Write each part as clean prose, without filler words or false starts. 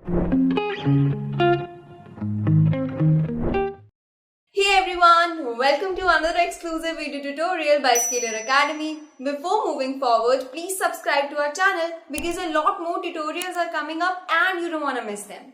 Hey everyone, welcome to another exclusive video tutorial by Scalar Academy. Before moving forward, please subscribe to our channel because a lot more tutorials are coming up and you don't want to miss them.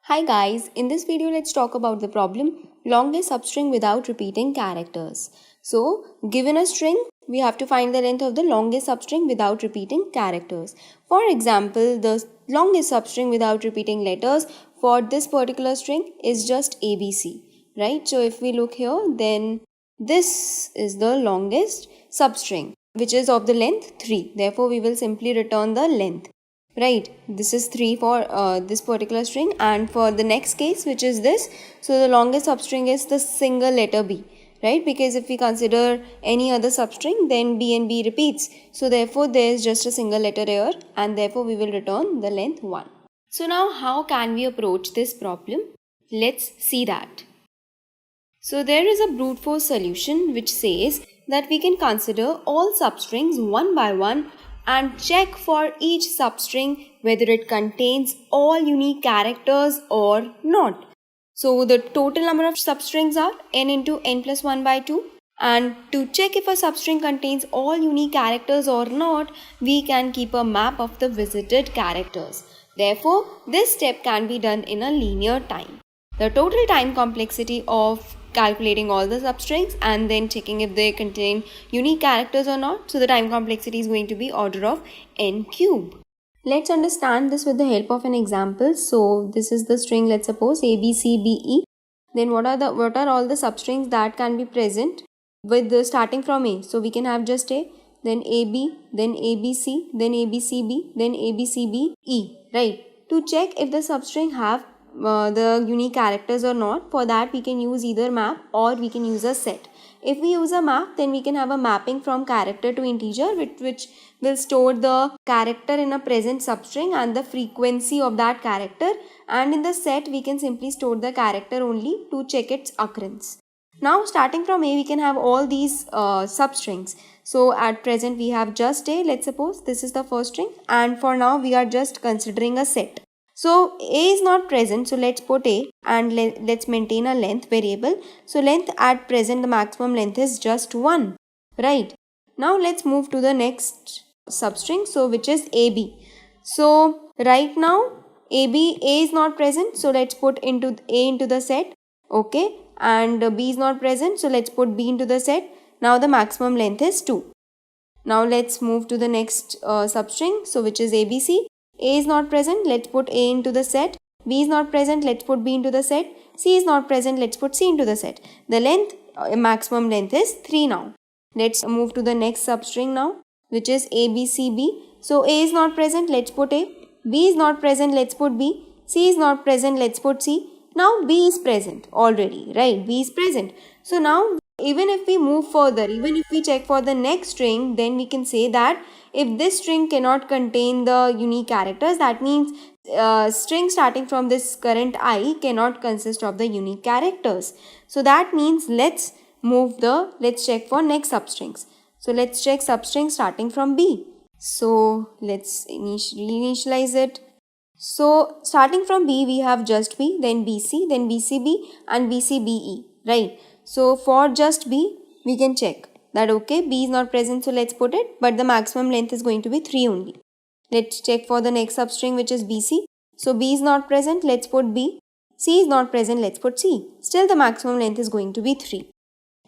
Hi guys, in this video let's talk about the problem longest substring without repeating characters. So, given a string, we have to find the length of the longest substring without repeating characters. For example, the longest substring without repeating letters for this particular string is just ABC, right? So, if we look here, then this is the longest substring, which is of the length 3. Therefore, we will simply return the length. Right, this is 3 for this particular string, and for the next case, which is this, so the longest substring is the single letter B, right? Because if we consider any other substring, then B and B repeats. So therefore, there is just a single letter here, and therefore we will return the length 1. So now how can we approach this problem? Let's see that. So there is a brute force solution which says that we can consider all substrings one by one and check for each substring whether it contains all unique characters or not. So the total number of substrings are n into n plus 1 by 2, and to check if a substring contains all unique characters or not, we can keep a map of the visited characters. Therefore, this step can be done in a linear time. The total time complexity of calculating all the substrings and then checking if they contain unique characters or not, so the time complexity is going to be order of n cube. Let's understand this with the help of an example. So this is the string, let's suppose A, B, C, B, E. Then what are all the substrings that can be present with the starting from A? So we can have just A, then AB, then ABC, then ABCB, then ABCB, E, right? To check if the substring have the unique characters or not, for that we can use either map or we can use a set. If we use a map, then we can have a mapping from character to integer, which will store the character in a present substring and the frequency of that character, and in the set we can simply store the character only to check its occurrence. Now starting from A, we can have all these substrings. So at present we have just A, let's suppose this is the first string, and for now we are just considering a set. So A is not present, so let's put A and let's maintain a length variable. So length at present, the maximum length is just 1, right? Now let's move to the next substring, so which is AB. So right now A is not present, so let's put A into the set, okay? And B is not present, so let's put B into the set. Now the maximum length is 2. Now let's move to the next substring, so which is ABC. A is not present, let's put A into the set. B is not present, let's put B into the set. C is not present, let's put C into the set. The length, maximum length is 3 now. Let's move to the next substring now, which is ABCB. So A is not present, let's put A. B is not present, let's put B. C is not present, let's put C. Now B is present already, right? B is present. So now even if we move further, even if we check for the next string, then we can say that if this string cannot contain the unique characters, that means string starting from this current I cannot consist of the unique characters. So that means let's check for next substrings. So let's check substring starting from B. So let's initialize it. So starting from B, we have just B, then BC, then BCB and BCBE, right? So for just B, we can check that okay, B is not present, so let's put it, but the maximum length is going to be 3 only. Let's check for the next substring, which is BC. So B is not present, let's put B. C is not present, let's put C. Still the maximum length is going to be 3.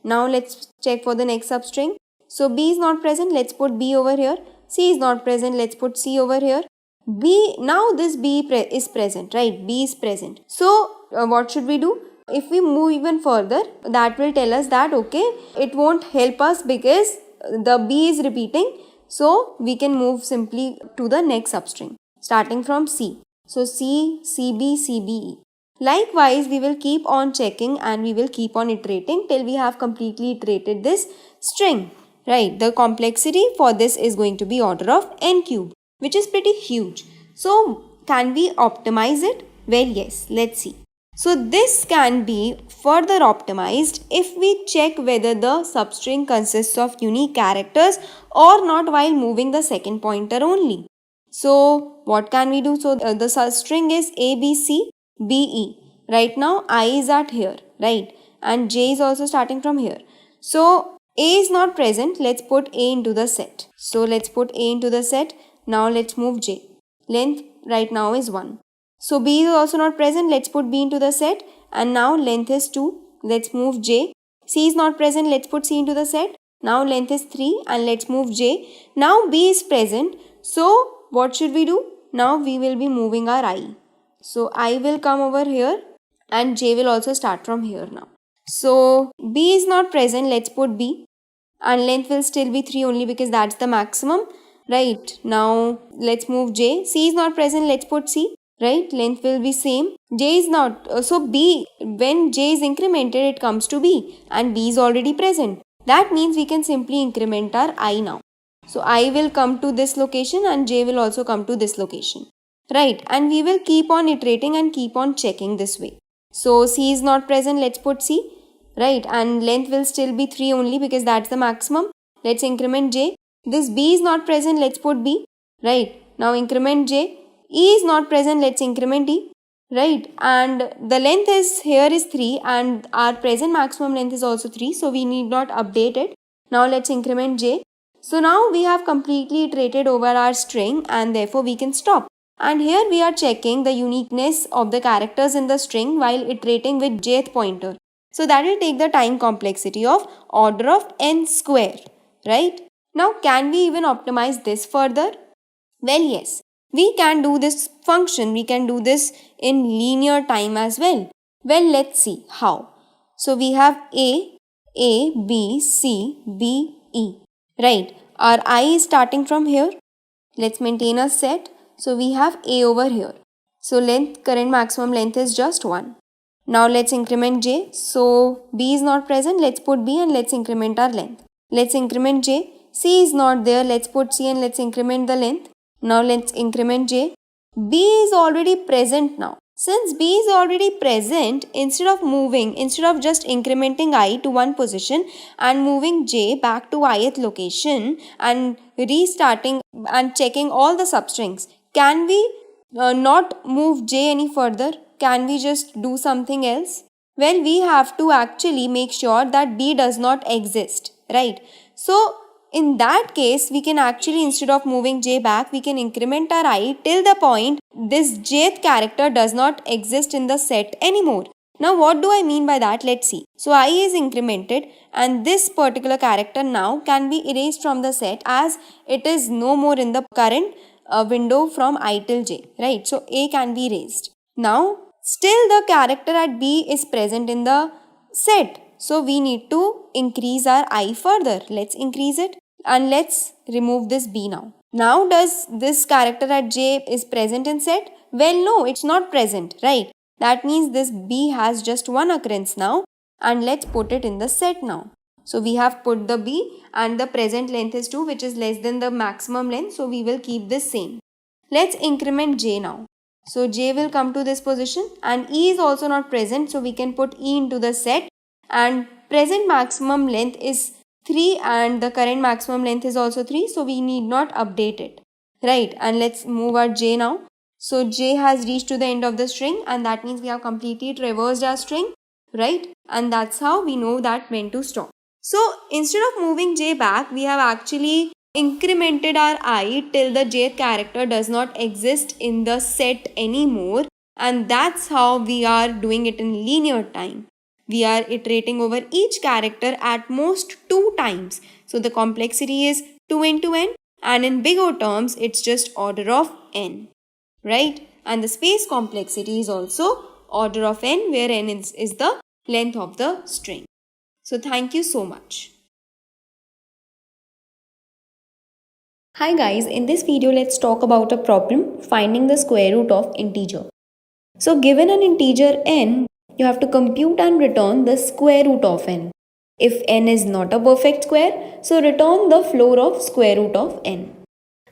Now let's check for the next substring. So B is not present, let's put B over here. C is not present, let's put C over here. Now this B is present, right? B is present. So what should we do? If we move even further, that will tell us that okay, it won't help us because the B is repeating. So we can move simply to the next substring starting from C. So C, CB, CBE. Likewise, we will keep on checking and we will keep on iterating till we have completely iterated this string, right? The complexity for this is going to be order of n cube, which is pretty huge. So can we optimize it? Well, yes, let's see. So this can be further optimized if we check whether the substring consists of unique characters or not while moving the second pointer only. So what can we do? So the substring is A, B, C, B, E. Right now I is at here, right? And J is also starting from here. So A is not present. Let's put A into the set. So let's put A into the set. Now let's move J. Length right now is 1. So B is also not present. Let's put B into the set. And now length is 2. Let's move J. C is not present. Let's put C into the set. Now length is 3 and let's move J. Now B is present. So what should we do? Now we will be moving our I. So I will come over here and J will also start from here now. So B is not present. Let's put B. And length will still be 3 only because that's the maximum. Right. Now let's move J. C is not present. Let's put C. Right. Length will be same. J is not. So B, when J is incremented, it comes to B. And B is already present. That means we can simply increment our I now. So I will come to this location and J will also come to this location. Right. And we will keep on iterating and keep on checking this way. So C is not present. Let's put C. Right. And length will still be 3 only because that's the maximum. Let's increment J. This B is not present. Let's put B. Right. Now increment J. E is not present. Let's increment E. Right. And the length is here is 3 and our present maximum length is also 3. So we need not update it. Now let's increment J. So now we have completely iterated over our string and therefore we can stop. And here we are checking the uniqueness of the characters in the string while iterating with jth pointer. So that will take the time complexity of order of n square, right? Now can we even optimize this further? Well, yes, we can do this function. We can do this in linear time as well. Well, let's see how. So we have A, B, C, B, E. Right. Our I is starting from here. Let's maintain a set. So we have A over here. So length, current maximum length is just 1. Now let's increment J. So B is not present. Let's put B and let's increment our length. Let's increment J. C is not there. Let's put C and let's increment the length. Now let's increment J. B is already present now. Since B is already present, instead of just incrementing I to one position and moving J back to ith location and restarting and checking all the substrings, can we not move J any further? Can we just do something else? Well, we have to actually make sure that B does not exist, right? So in that case, we can actually, instead of moving J back, we can increment our I till the point this jth character does not exist in the set anymore. Now what do I mean by that? Let's see. So I is incremented and this particular character now can be erased from the set as it is no more in the current window from I till J, right? So A can be erased. Now still the character at B is present in the set. So we need to increase our I further. Let's increase it. And let's remove this B now. Now does this character at J is present in set? Well, no, it's not present, right? That means this B has just one occurrence now. And let's put it in the set now. So we have put the B and the present length is 2, which is less than the maximum length. So we will keep this same. Let's increment J now. So J will come to this position and E is also not present. So we can put E into the set and present maximum length is 3 and the current maximum length is also 3. So we need not update it. Right. And let's move our J now. So J has reached to the end of the string and that means we have completely traversed our string. Right. And that's how we know that when to stop. So instead of moving J back, we have actually incremented our I till the jth character does not exist in the set anymore. And that's how we are doing it in linear time. We are iterating over each character at most 2 times. So the complexity is 2n to n and in big O terms it's just order of n, right? And the space complexity is also order of n where n is the length of the string. So thank you so much. Hi guys, in this video let's talk about a problem finding the square root of integer. So given an integer n, you have to compute and return the square root of n. If n is not a perfect square, so return the floor of square root of n.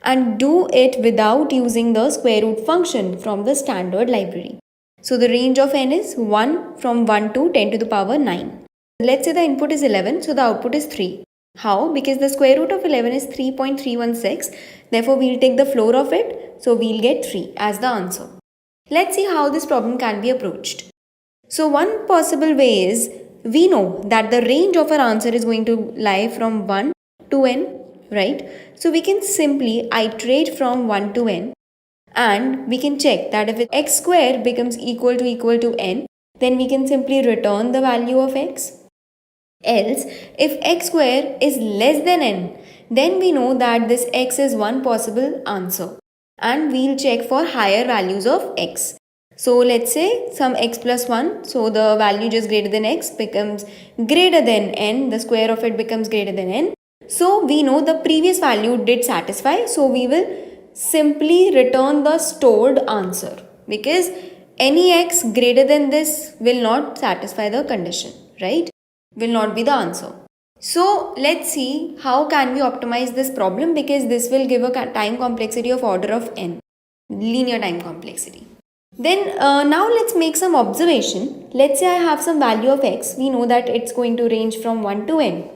And do it without using the square root function from the standard library. So the range of n is 1 from 1 to 10 to the power 9. Let's say the input is 11, so the output is 3. How? Because the square root of 11 is 3.316. Therefore, we'll take the floor of it. So we'll get 3 as the answer. Let's see how this problem can be approached. So one possible way is, we know that the range of our answer is going to lie from 1 to n, right? So we can simply iterate from 1 to n, and we can check that if x square becomes equal to n, then we can simply return the value of x. Else, if x square is less than n, then we know that this x is one possible answer, and we'll check for higher values of x. So let's say some x plus 1, so the value just greater than x becomes greater than n, the square of it becomes greater than n. So we know the previous value did satisfy, so we will simply return the stored answer, because any x greater than this will not satisfy the condition, right? Will not be the answer. So let's see how can we optimize this problem, because this will give a time complexity of order of n, linear time complexity. Then now let's make some observation. Let's say I have some value of x. We know that it's going to range from 1 to n.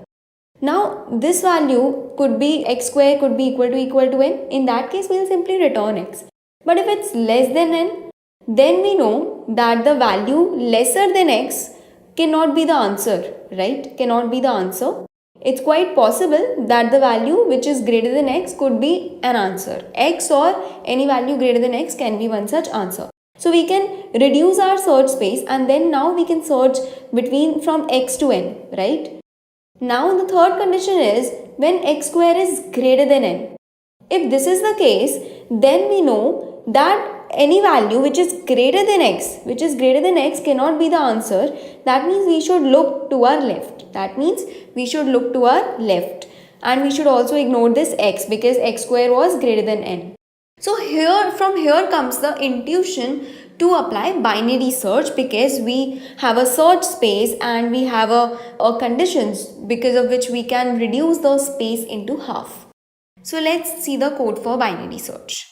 Now this value could be x square could be equal to n. In that case, we'll simply return x. But if it's less than n, then we know that the value lesser than x cannot be the answer, right? Cannot be the answer. It's quite possible that the value which is greater than x could be an answer. X or any value greater than x can be one such answer. So we can reduce our search space, and then now we can search between from x to n, right? Now the third condition is when x square is greater than n. If this is the case, then we know that any value which is greater than x cannot be the answer. That means we should look to our left. And we should also ignore this x, because x square was greater than n. So from here comes the intuition to apply binary search, because we have a search space and we have a conditions because of which we can reduce the space into half. So let's see the code for binary search.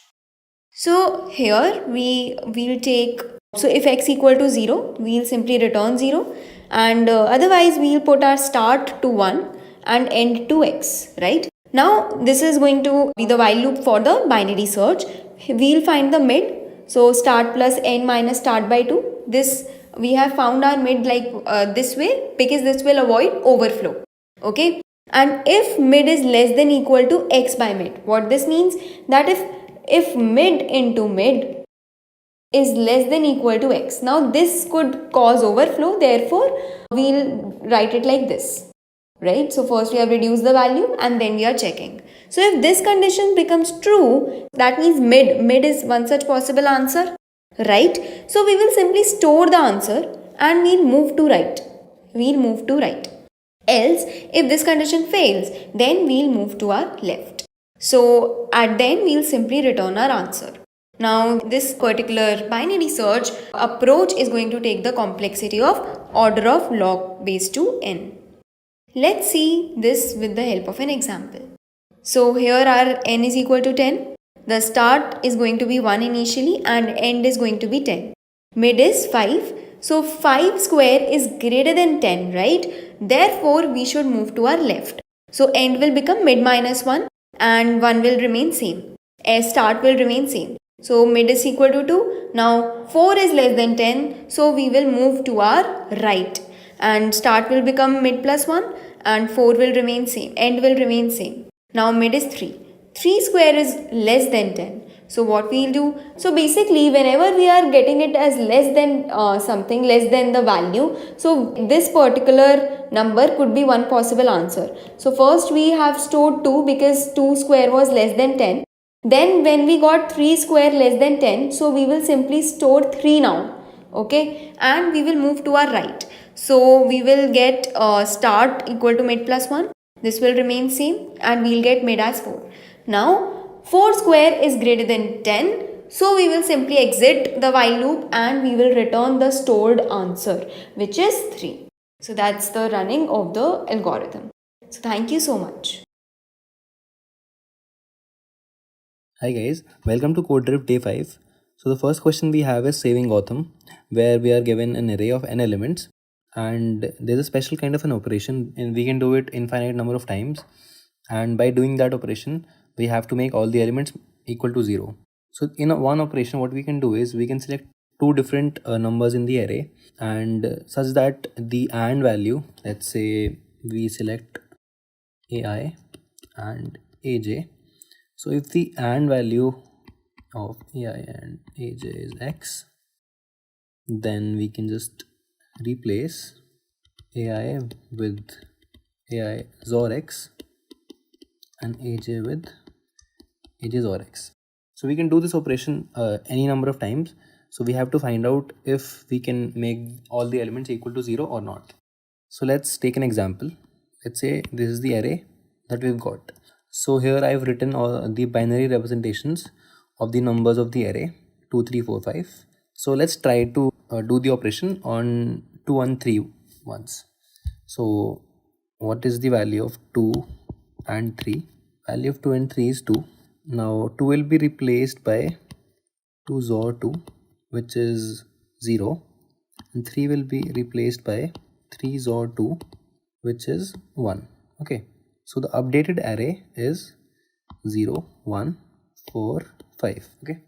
So here we will take, so if x equal to 0, we'll simply return 0, and otherwise we'll put our start to 1 and end to x, right? Now this is going to be the while loop for the binary search. We'll find the mid. So start plus n minus start by 2. This we have found our mid like this way, because this will avoid overflow. Okay. And if mid is less than equal to x by mid, what this means, that if mid into mid is less than equal to x. Now this could cause overflow, therefore we'll write it like this, right? So first we have reduced the value and then we are checking. So if this condition becomes true, that means mid is one such possible answer, right? So we will simply store the answer and we'll move to right. Else, if this condition fails, then we'll move to our left. So at then we'll simply return our answer. Now this particular binary search approach is going to take the complexity of order of log base to n. Let's see this with the help of an example. So here our n is equal to 10. The start is going to be 1 initially and end is going to be 10. Mid is 5. So 5 square is greater than 10, right? Therefore, we should move to our left. So end will become mid minus 1 and 1 will remain same. Start will remain same. So mid is equal to 2. Now 4 is less than 10. So we will move to our right. And start will become mid plus 1 and 4 will remain same. End will remain same. Now mid is 3. 3 square is less than 10. So what we'll do? So basically whenever we are getting it as less than something, less than the value, so this particular number could be one possible answer. So first we have stored 2 because 2 square was less than 10. Then when we got 3 square less than 10, so we will simply store 3 now. Okay, and we will move to our right. So we will get start equal to mid plus 1. This will remain same and we'll get mid as 4. Now 4 square is greater than 10. So we will simply exit the while loop and we will return the stored answer, which is 3. So that's the running of the algorithm. So thank you so much. Hi guys, welcome to CodeDrift Day 5. So the first question we have is saving Gotham, where we are given an array of n elements and there's a special kind of an operation and we can do it infinite number of times, and by doing that operation we have to make all the elements equal to 0. So in one operation, what we can do is we can select two different numbers in the array, and such that the AND value, let's say we select AI and AJ. So if the AND value of AI and AJ is X, then we can just replace AI with AI XOR X and AJ with AJ XOR X. So we can do this operation any number of times. So we have to find out if we can make all the elements equal to 0 or not. So let's take an example. Let's say this is the array that we've got. So here I've written all the binary representations of the numbers of the array 2, 3, 4, 5. So let's try to do the operation on 2 and 3 once. So what is the value of 2 and 3? Value of 2 and 3 is 2. Now 2 will be replaced by 2 XOR 2, which is 0, and 3 will be replaced by 3 XOR 2, which is 1. Okay, so the updated array is 0, 1, 4, 5. Okay,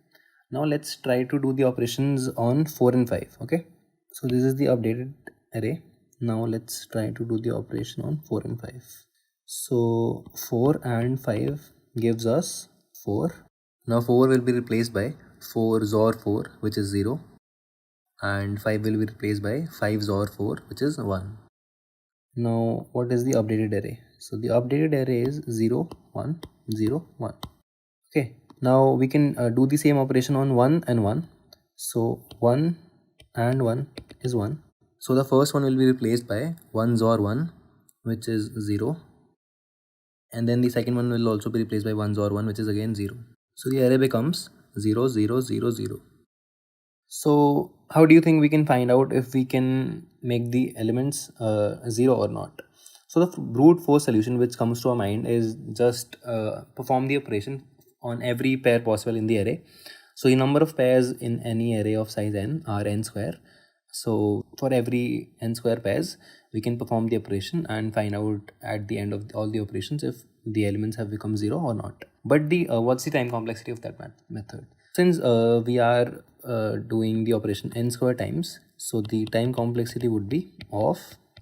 now let's try to do the operations on 4 and 5. Okay, so this is the updated array. Now let's try to do the operation on 4 and 5. So 4 and 5 gives us 4. Now 4 will be replaced by 4 XOR 4, which is 0, and 5 will be replaced by 5 XOR 4, which is 1. Now what is the updated array? So the updated array is 0, 1, 0, 1. Okay, now we can do the same operation on 1 and 1. So 1 and 1 is 1. So the first one will be replaced by 1 XOR 1, which is 0, and then the second one will also be replaced by 1 XOR 1, which is again 0. So the array becomes 0, 0, 0, 0. So how do you think we can find out if we can make the elements 0 or not? So the brute force solution which comes to our mind is just perform the operation on every pair possible in the array. So the number of pairs in any array of size n are n square. So for every n square pairs, we can perform the operation and find out at the end of all the operations if the elements have become 0 or not. But the what's the time complexity of that method? Since we are doing the operation n square times, so the time complexity would be of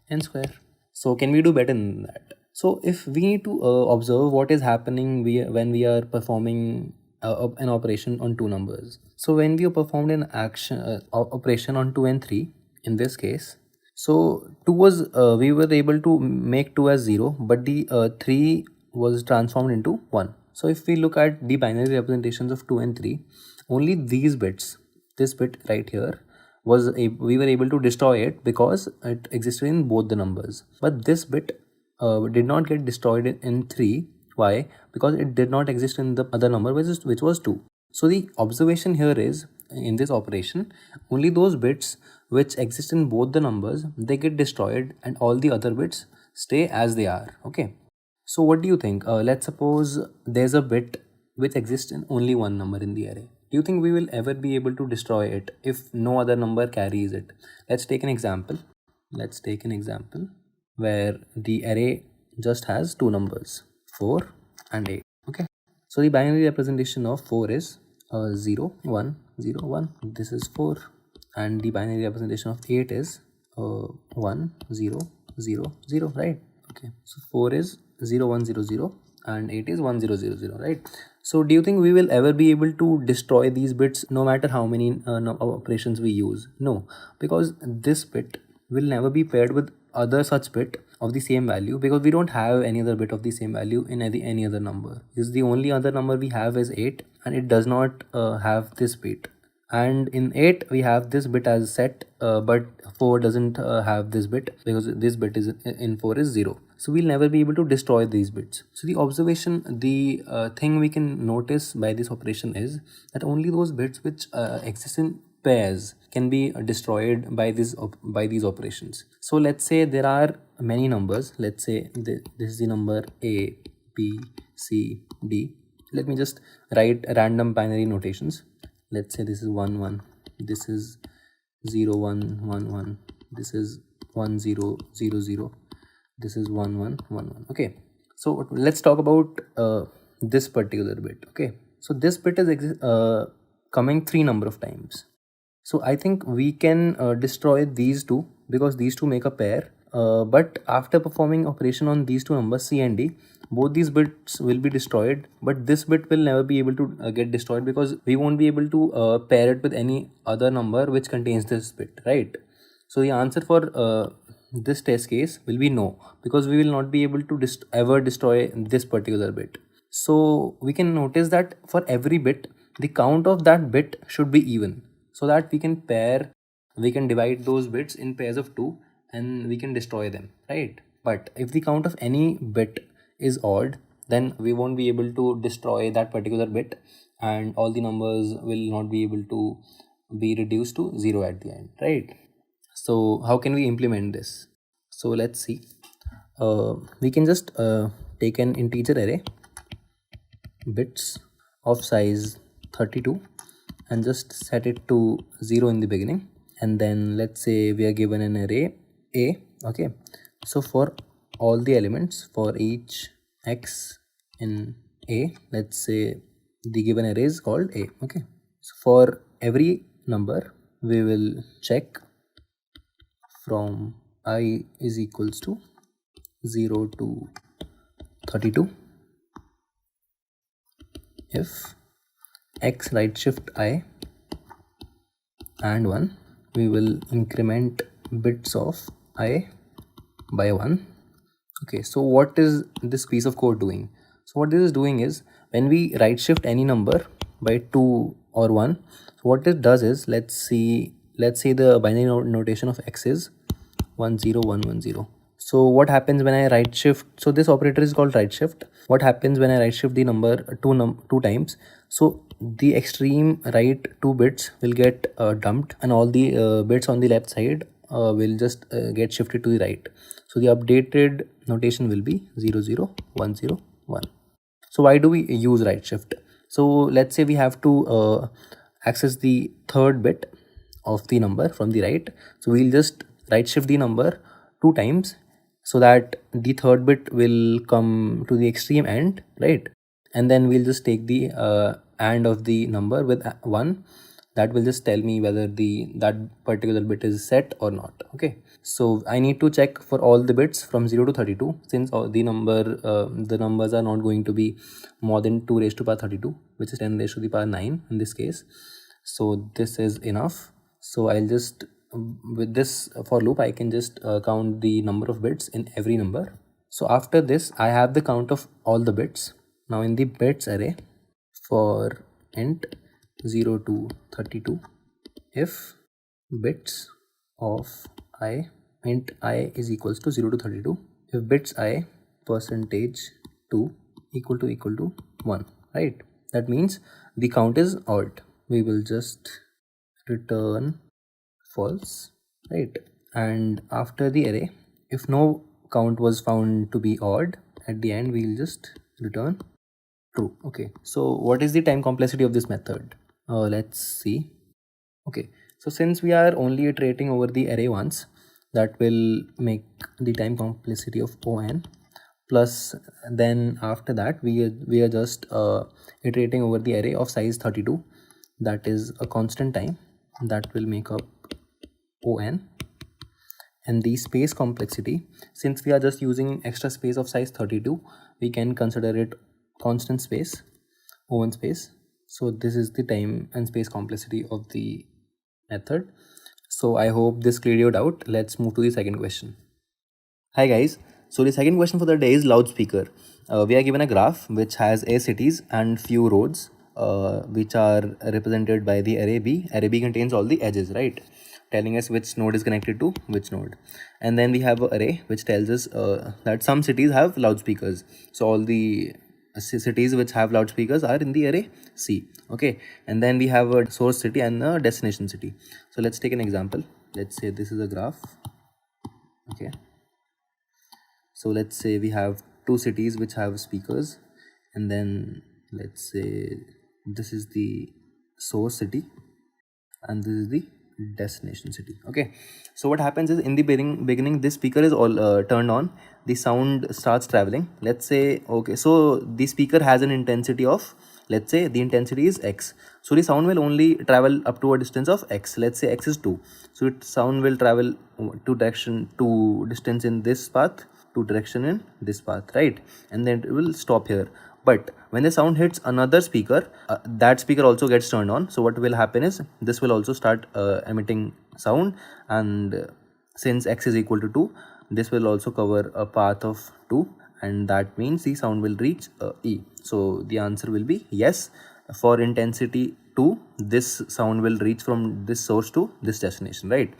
n square. So can we do better than that? So if we need to observe what is happening when we are performing an operation on two numbers. So when we performed an action operation on 2 and 3 in this case, so 2 was we were able to make 2 as 0, but the 3 was transformed into 1. So if we look at the binary representations of 2 and 3, only these bits, this bit right here, we were able to destroy it because it existed in both the numbers. But this bit did not get destroyed in 3. Why? Because it did not exist in the other number, which was 2. So the observation here is, in this operation, only those bits which exist in both the numbers, they get destroyed, and all the other bits stay as they are. Okay. So what do you think? Let's suppose there's a bit which exists in only one number in the array. Do you think we will ever be able to destroy it if no other number carries it? Let's take an example. Let's take an example where the array just has two numbers, 4 and 8. Okay. So the binary representation of 4 is 0, 1, 0, 1. This is 4. And the binary representation of 8 is 1, 0, 0, 0, right? Okay. So 4 is 0, 1, 0, 0 and 8 is 1, 0, 0, 0, right? So do you think we will ever be able to destroy these bits no matter how many operations we use? No, because this bit will never be paired with other such bit of the same value, because we don't have any other bit of the same value in any other number. Because the only other number we have is 8, and it does not have this bit. And in 8 we have this bit as set, but 4 doesn't have this bit, because this bit is in 4 is 0. So we'll never be able to destroy these bits. So the observation, the thing we can notice by this operation is that only those bits which exist in pairs can be destroyed by these operations. So let's say there are many numbers. Let's say this is the number A, B, C, D. Let me just write random binary notations. Let's say this is 1, 1. This is 0, 1, 1, 1. This is 1, 0, 0, 0. This is 1, 1, 1, 1. Okay. So let's talk about this particular bit. Okay. So this bit is coming 3 number of times. So I think we can destroy these two because these two make a pair. But after performing operation on these two numbers C and D, both these bits will be destroyed, but this bit will never be able to get destroyed because we won't be able to pair it with any other number which contains this bit, right? So the answer for this test case will be no, because we will not be able to ever destroy this particular bit. So we can notice that for every bit, the count of that bit should be even, so that we can divide those bits in pairs of 2 and we can destroy them, right? But if the count of any bit is odd, then we won't be able to destroy that particular bit, and all the numbers will not be able to be reduced to 0 at the end, right? So how can we implement this? So let's see. We can just take an integer array, bits of size 32, and just set it to 0 in the beginning. And then let's say we are given an array A. Okay, so for all the elements for each x in A, let's say the given array is called A. Okay, so for every number we will check from I is equals to 0 to 32 if x right shift I and 1, we will increment bits of I by 1. Okay, so what is this piece of code doing? So what this is doing is, when we right shift any number by 2 or 1, so what it does is, let's say the binary notation of x is 1 0 1 1 0. So what happens when I right shift? So this operator is called right shift. What happens when I right shift the number two times? So the extreme right 2 bits will get dumped, and all the bits on the left side will just get shifted to the right. So the updated notation will be 0 0 1 0 1. So why do we use right shift? So let's say we have to access the third bit of the number from the right. So we'll just right shift the number 2 times, so that the third bit will come to the extreme end, right? And then we'll just take the AND of the number with 1. That will just tell me whether that particular bit is set or not. Okay, so I need to check for all the bits from 0 to 32, since the numbers are not going to be more than 2 raised to power 32, which is 10 raised to the power 9 in this case. So this is enough. So I'll just, with this for loop, I can just count the number of bits in every number. So after this, I have the count of all the bits. Now in the bits array for int 0 to 32, if bits of I, int I is equals to 0 to 32, if bits I percentage 2 equal to 1, right? That means the count is odd. We will just return false, right? And after the array, if no count was found to be odd, at the end we'll just return true. Okay, so what is the time complexity of this method? Let's see. Okay, so since we are only iterating over the array once, that will make the time complexity of on, plus then after that we are just iterating over the array of size 32, that is a constant time, that will make up on. And the space complexity, since we are just using extra space of size 32, we can consider it constant space, on space. So this is the time and space complexity of the method. So I hope this cleared your doubt. Let's move to the second question. Hi guys, so the second question for the day is loudspeaker. We are given a graph which has A cities and few roads which are represented by the array B. Array B contains all the edges, right? Telling us which node is connected to which node. And then we have an array which tells us that some cities have loudspeakers. So all the cities which have loudspeakers are in the array C. Okay, and then we have a source city and a destination city. So let's take an example. Let's say this is a graph. Okay, so let's say we have 2 cities which have speakers, and then let's say this is the source city and this is the destination city. Okay, so what happens is, in the beginning this speaker is all turned on, the sound starts traveling. Let's say, okay, so the speaker has an intensity of let's say the intensity is x, so the sound will only travel up to a distance of x. Let's say x is 2, so its sound will travel to distance in this path, to direction in this path, right? And then it will stop here. But when the sound hits another speaker, that speaker also gets turned on. So what will happen is this will also start emitting sound, and since x is equal to 2, this will also cover a path of 2, and that means the sound will reach E. So the answer will be yes. For intensity 2, this sound will reach from this source to this destination, right?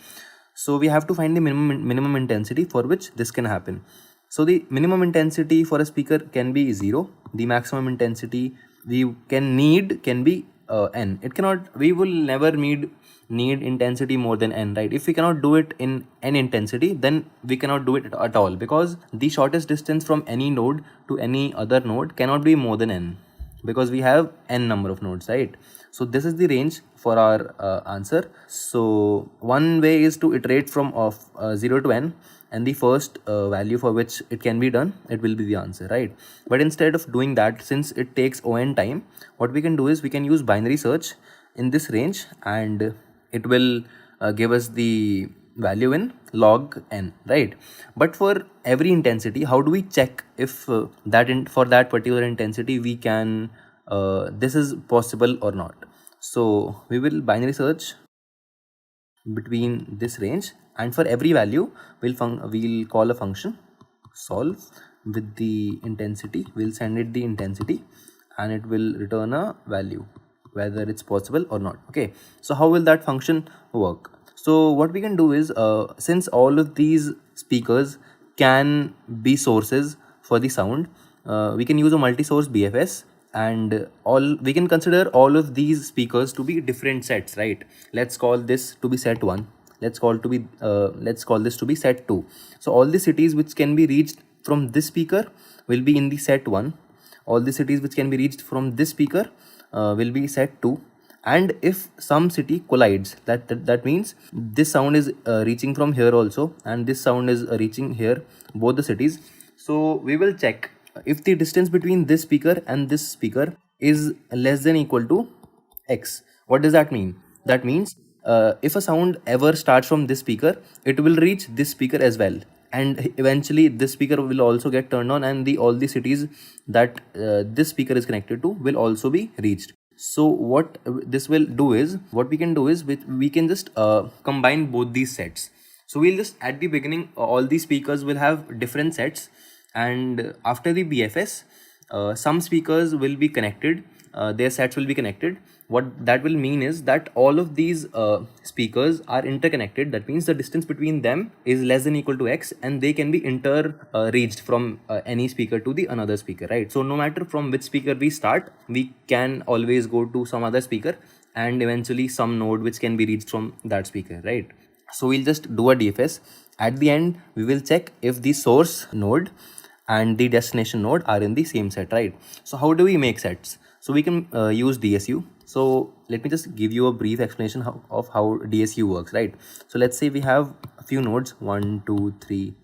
So we have to find the minimum intensity for which this can happen. So the minimum intensity for a speaker can be 0. The maximum intensity we can need can be n. It cannot, we will never need intensity more than n, right? If we cannot do it in n intensity, then we cannot do it at all, because the shortest distance from any node to any other node cannot be more than n, because we have n number of nodes, right? So this is the range for our answer. So one way is to iterate from 0 to n, and the first value for which it can be done, it will be the answer, right? But instead of doing that, since it takes on time, what we can do is we can use binary search in this range, and it will give us the value in log n, right? But for every intensity, how do we check if for that particular intensity we can this is possible or not? So we will binary search between this range, and for every value we'll call a function solve with the intensity. We'll send it the intensity, and it will return a value whether it's possible or not. Okay, so how will that function work? So what we can do is since all of these speakers can be sources for the sound, we can use a multi-source BFS, and we can consider all of these speakers to be different sets, right? Let's call this to be set 1. Let's call this to be set 2. So all the cities which can be reached from this speaker will be in the set 1. All the cities which can be reached from this speaker will be set 2. And if some city collides, that means this sound is reaching from here also, and this sound is reaching here, both the cities. So we will check if the distance between this speaker and this speaker is less than equal to x. What does that mean? That means if a sound ever starts from this speaker, it will reach this speaker as well, and eventually this speaker will also get turned on, and all the cities that this speaker is connected to will also be reached. So what this will do is, what we can do is we can just combine both these sets. So we'll just, at the beginning, all these speakers will have different sets, and after the BFS, some speakers will be connected, their sets will be connected. What that will mean is that all of these speakers are interconnected. That means the distance between them is less than equal to x, and they can be reached from any speaker to the another speaker, right? So no matter from which speaker we start, we can always go to some other speaker, and eventually some node which can be reached from that speaker, right? So we'll just do a DFS. At the end, we will check if the source node and the destination node are in the same set, right? So how do we make sets? So we can use DSU. So let me just give you a brief explanation of how DSU works, right? So let's say we have a few nodes, 1, 2, 3,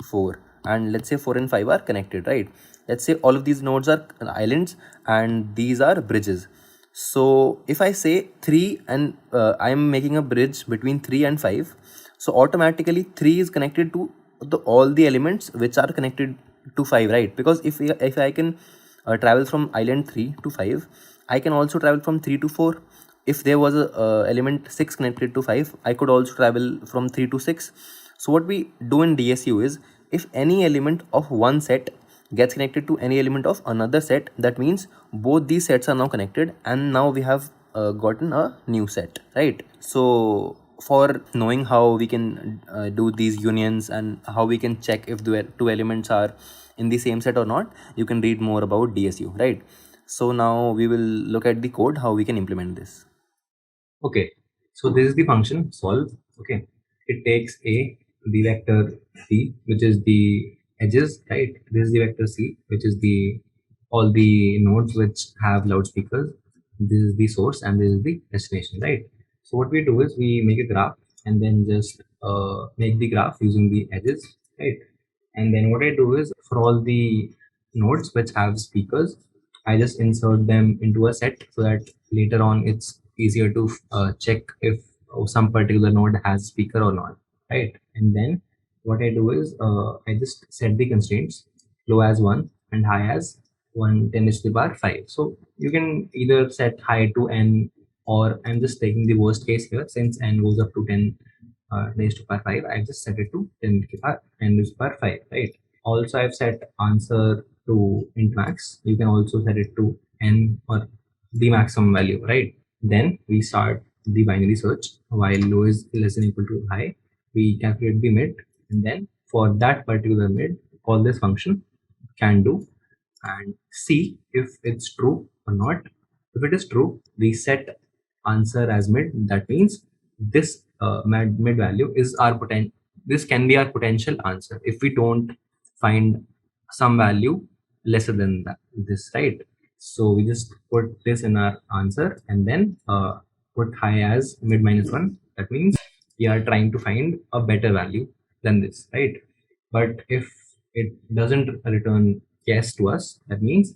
4, and let's say 4 and 5 are connected, right? Let's say all of these nodes are islands and these are bridges. So if I say 3 and I'm making a bridge between 3 and 5, so automatically 3 is connected to all the elements which are connected to 5, right? Because if I can travel from island 3 to 5, I can also travel from 3 to 4. If there was a element 6 connected to 5, I could also travel from 3 to 6. So what we do in DSU is, if any element of one set gets connected to any element of another set, that means both these sets are now connected, and now we have gotten a new set, right? So for knowing how we can do these unions and how we can check if the two elements are in the same set or not, you can read more about DSU, right? So now we will look at the code, how we can implement this. Okay, so this is the function solve. Okay, it takes the vector c, which is the edges, right? This is the vector c, which is all the nodes which have loudspeakers. This is the source and this is the destination, right? So what we do is we make a graph and then just make the graph using the edges, right? And then what I do is, for all the nodes which have speakers, I just insert them into a set so that later on it's easier to check if some particular node has speaker or not, right? And then what I do is I just set the constraints low as 1 and high as 1 10 to the power 5. So you can either set high to n, or I'm just taking the worst case here. Since n goes up to 10 raised to power 5, I just set it to 10 to the power n raised to power 5, right? Also, I've set answer to int max. You can also set it to n or the maximum value, right? Then we start the binary search. While low is less than equal to high, we calculate the mid, and then for that particular mid, call this function can do and see if it's true or not. If it is true, we set answer as mid. That means this mid value is our potential. This can be our potential answer if we don't find some value lesser than this, right? So we just put this in our answer and then put high as mid minus 1. That means we are trying to find a better value than this, right? But if it doesn't return yes to us, that means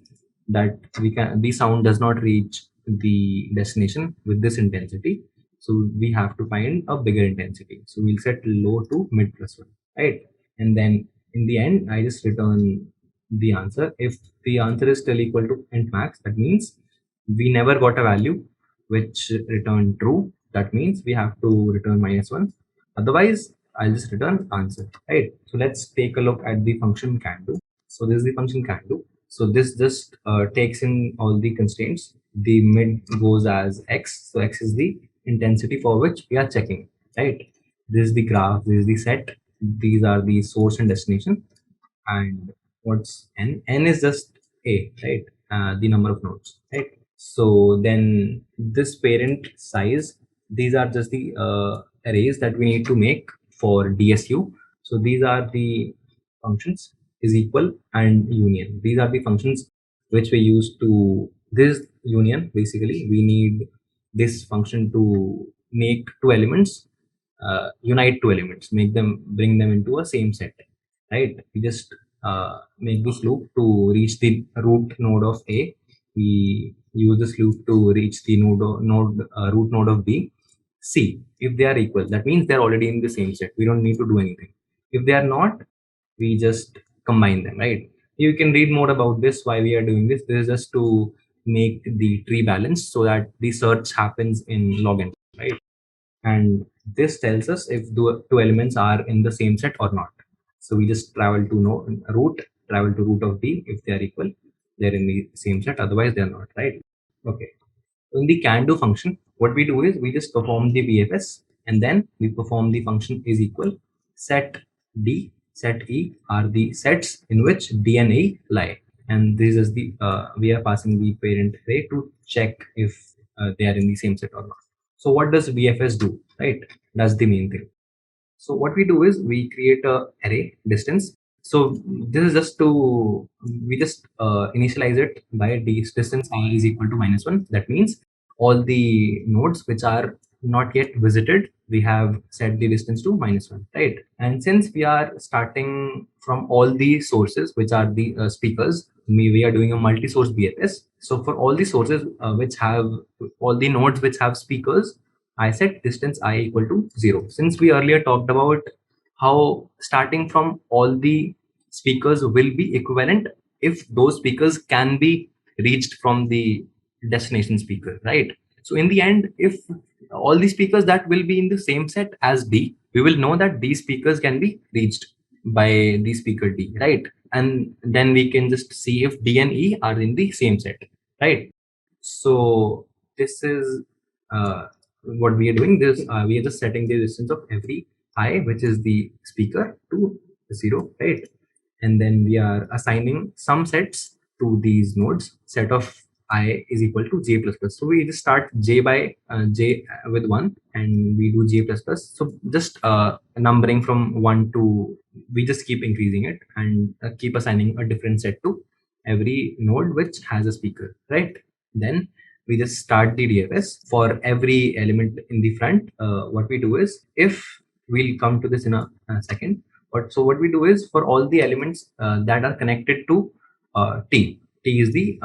that the sound does not reach the destination with this intensity. So we have to find a bigger intensity. So we'll set low to mid plus 1, right? And then in the end, I just return the answer. If the answer is still equal to int max, that means we never got a value which returned true. That means we have to return minus 1. Otherwise, I'll just return answer, right? So let's take a look at the function can do. So this is the function can do. So this just takes in all the constraints. The mid goes as x. So x is the intensity for which we are checking, right? This is the graph, this is the set, these are the source and destination. And what's n? N is just a, right? The number of nodes, right? So then this parent size, these are just the arrays that we need to make for DSU. So these are the functions is equal and union. These are the functions which we use to this union. Basically, we need this function to make two elements, unite two elements, bring them into a same set, right? We just make this loop to reach the root node of A. We use this loop to reach the root node of B. C, if they are equal, that means they're already in the same set. We don't need to do anything. If they are not, we just combine them, right? You can read more about this, why we are doing this. This is just to make the tree balanced so that the search happens in log n, right? And this tells us if the two elements are in the same set or not. So we just travel to root of B. If they are equal, they're in the same set. Otherwise, they're not, right? Okay. In the can do function, what we do is we just perform the BFS and then we perform the function is equal. Set D, set E are the sets in which D and E lie. And this is the, we are passing the parent array to check if they are in the same set or not. So what does BFS do, right? That's the main thing. So what we do is we create a array distance. So this is just to, we just initialize it by distance I is equal to -1. That means all the nodes which are not yet visited, we have set the distance to -1, right? And since we are starting from all the sources, which are the speakers, we are doing a multi-source BFS. So for all the sources which have all the nodes which have speakers, I set distance I equal to 0. Since we earlier talked about how starting from all the speakers will be equivalent if those speakers can be reached from the destination speaker, right? So in the end, if all the speakers that will be in the same set as D, we will know that these speakers can be reached by the speaker D, right? And then we can just see if D and E are in the same set, right? So this is what we are doing. This we are just setting the distance of every I, which is the speaker, to 0, right? And then we are assigning some sets to these nodes. Set of I is equal to j plus plus. So we just start j by j with 1 and we do j plus plus. So just numbering from 1 to, we just keep increasing it and keep assigning a different set to every node which has a speaker, right? Then we just start the DFS for every element in the front. What we do is, if we'll come to this in a second, but so what we do is for all the elements that are connected to T is the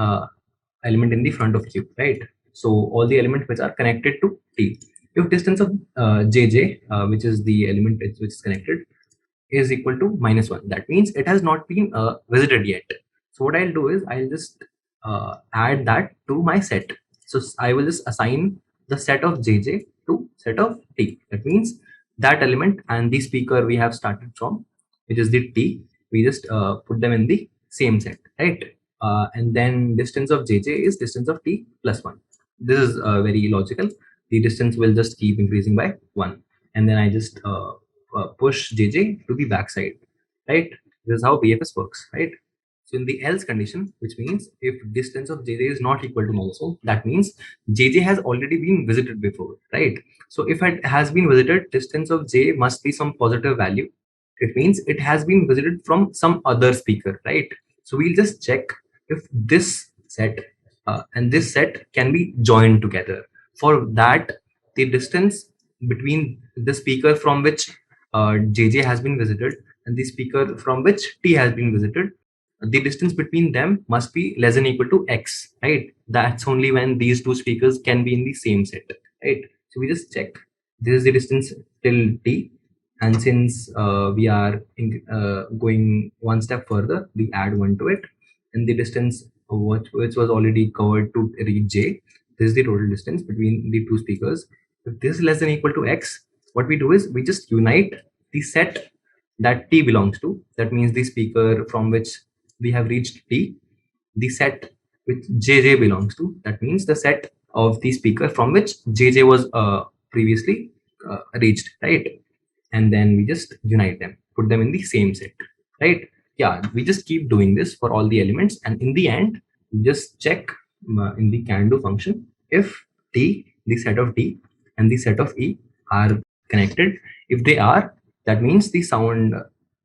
element in the front of Q, right? So all the elements which are connected to T. If distance of JJ, which is the element which is connected, is equal to -1, that means it has not been visited yet. So what I'll do is I'll just add that to my set. So I will just assign the set of JJ to set of T. That means that element and the speaker we have started from, which is the T, we just put them in the same set, right? And then distance of JJ is distance of T plus 1. This is very logical. The distance will just keep increasing by 1, and then I just push JJ to the backside, right? This is how BFS works, right? So in the else condition, which means if distance of JJ is not equal to -1, that means JJ has already been visited before, right? So if it has been visited, distance of J must be some positive value. It means it has been visited from some other speaker, right? So we'll just check if this set and this set can be joined together. For that, the distance between the speaker from which JJ has been visited and the speaker from which T has been visited, the distance between them must be less than equal to X, right? That's only when these two speakers can be in the same set, right? So we just check. This is the distance till T, and since we are going one step further, we add 1 to it, and the distance which was already covered to reach J, this is the total distance between the two speakers. If this is less than equal to X, what we do is we just unite the set that T belongs to. That means the speaker from which we have reached T, the set which JJ belongs to. That means the set of the speaker from which JJ was previously reached, right? And then we just unite them, put them in the same set, right? Yeah, we just keep doing this for all the elements, and in the end, we just check in the can do function if T, the set of T, and the set of E are connected. If they are, that means the sound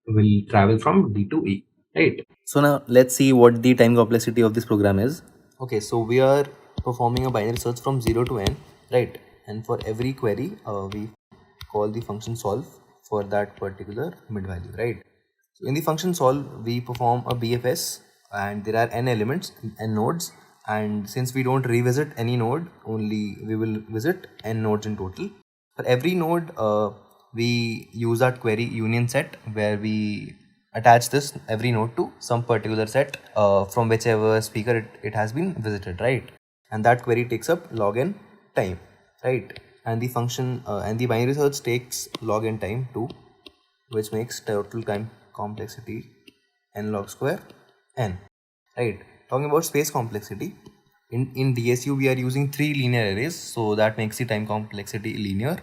will travel from D to E, right? So now let's see what the time complexity of this program is. Okay, so we are performing a binary search from 0 to n, right? And for every query, we call the function solve for that particular mid value, right? So in the function solve, we perform a BFS, and there are n elements, n nodes, and since we don't revisit any node, only we will visit n nodes in total. For every node, we use that query union set, where we attach this every node to some particular set from whichever speaker it has been visited, right? And that query takes up log n time, right? And the function and the binary search takes log n time too, which makes total time complexity n log square n, right? Talking about space complexity, in DSU we are using 3 linear arrays, so that makes the time complexity linear.